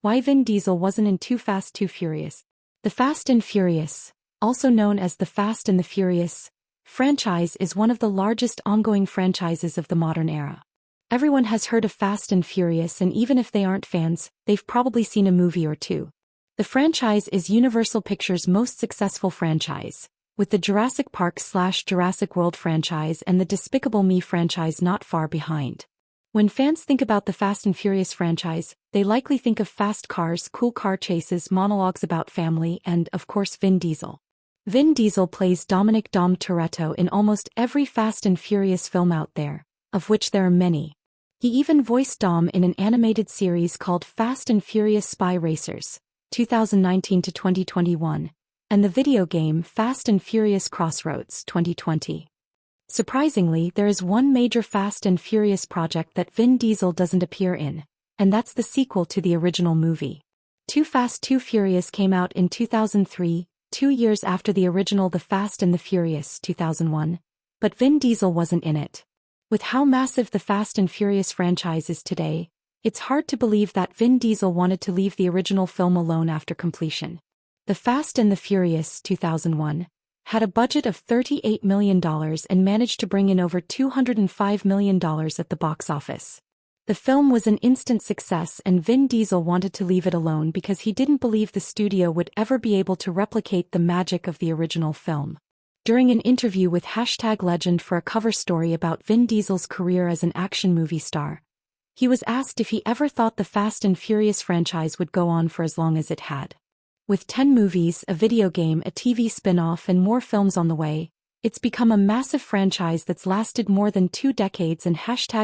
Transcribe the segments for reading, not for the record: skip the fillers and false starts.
Why Vin Diesel wasn't in Too Fast, Too Furious. The Fast and Furious, also known as the Fast and the Furious franchise, is one of the largest ongoing franchises of the modern era. Everyone has heard of Fast and Furious, and even if they aren't fans, they've probably seen a movie or two. The franchise is Universal Pictures' most successful franchise, with the Jurassic Park/Jurassic World franchise and the Despicable Me franchise not far behind. When fans think about the Fast and Furious franchise, they likely think of fast cars, cool car chases, monologues about family, and, of course, Vin Diesel. Vin Diesel plays Dominic "Dom" Toretto in almost every Fast and Furious film out there, of which there are many. He even voiced Dom in an animated series called Fast and Furious Spy Racers, 2019 to 2021, and the video game Fast and Furious Crossroads, 2020. Surprisingly, there is one major Fast and Furious project that Vin Diesel doesn't appear in, and that's the sequel to the original movie. Too Fast, Too Furious came out in 2003, 2 years after the original The Fast and the Furious, 2001, but Vin Diesel wasn't in it. With how massive the Fast and Furious franchise is today, it's hard to believe that Vin Diesel wanted to leave the original film alone after completion. The Fast and the Furious, 2001, had a budget of $38 million and managed to bring in over $205 million at the box office. The film was an instant success, and Vin Diesel wanted to leave it alone because he didn't believe the studio would ever be able to replicate the magic of the original film. During an interview with #Legend for a cover story about Vin Diesel's career as an action movie star, he was asked if he ever thought the Fast and Furious franchise would go on for as long as it had. With 10 movies, a video game, a TV spin-off, and more films on the way, it's become a massive franchise that's lasted more than 2 decades, and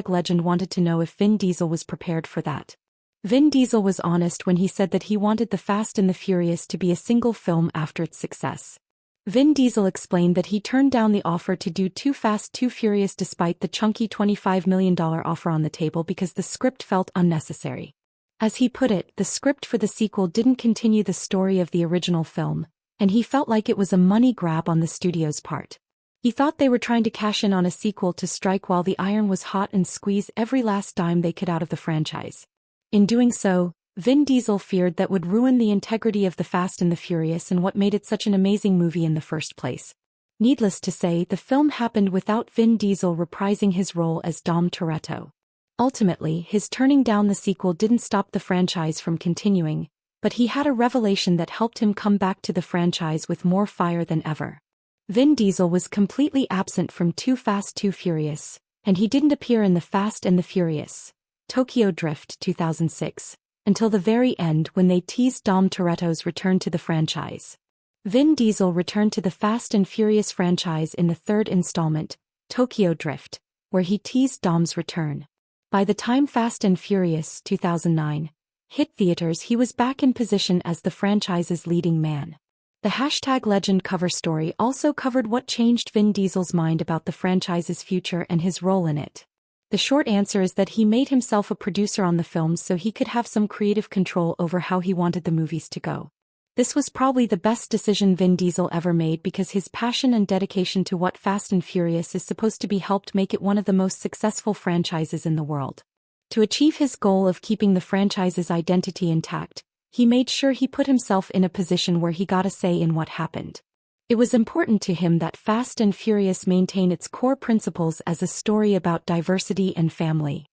#Legend wanted to know if Vin Diesel was prepared for that. Vin Diesel was honest when he said that he wanted The Fast and the Furious to be a single film after its success. Vin Diesel explained that he turned down the offer to do Too Fast, Too Furious despite the chunky $25 million offer on the table because the script felt unnecessary. As he put it, the script for the sequel didn't continue the story of the original film, and he felt like it was a money grab on the studio's part. He thought they were trying to cash in on a sequel to strike while the iron was hot and squeeze every last dime they could out of the franchise. In doing so, Vin Diesel feared that would ruin the integrity of The Fast and the Furious and what made it such an amazing movie in the first place. Needless to say, the film happened without Vin Diesel reprising his role as Dom Toretto. Ultimately, his turning down the sequel didn't stop the franchise from continuing, but he had a revelation that helped him come back to the franchise with more fire than ever. Vin Diesel was completely absent from Too Fast, Too Furious, and he didn't appear in The Fast and the Furious, Tokyo Drift, 2006, until the very end when they teased Dom Toretto's return to the franchise. Vin Diesel returned to the Fast and Furious franchise in the 3rd installment, Tokyo Drift, where he teased Dom's return. By the time Fast and Furious, 2009, hit theaters, he was back in position as the franchise's leading man. The #Legend cover story also covered what changed Vin Diesel's mind about the franchise's future and his role in it. The short answer is that he made himself a producer on the films so he could have some creative control over how he wanted the movies to go. This was probably the best decision Vin Diesel ever made because his passion and dedication to what Fast and Furious is supposed to be helped make it one of the most successful franchises in the world. To achieve his goal of keeping the franchise's identity intact, he made sure he put himself in a position where he got a say in what happened. It was important to him that Fast and Furious maintain its core principles as a story about diversity and family.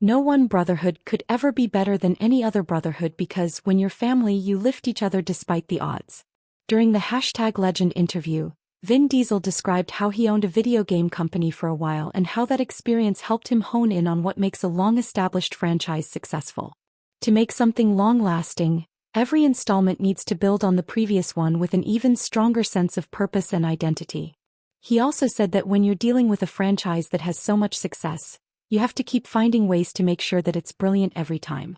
No one brotherhood could ever be better than any other brotherhood because when you're family you lift each other despite the odds. During the #Legend interview, Vin Diesel described how he owned a video game company for a while and how that experience helped him hone in on what makes a long-established franchise successful. To make something long-lasting, every installment needs to build on the previous one with an even stronger sense of purpose and identity. He also said that when you're dealing with a franchise that has so much success, you have to keep finding ways to make sure that it's brilliant every time.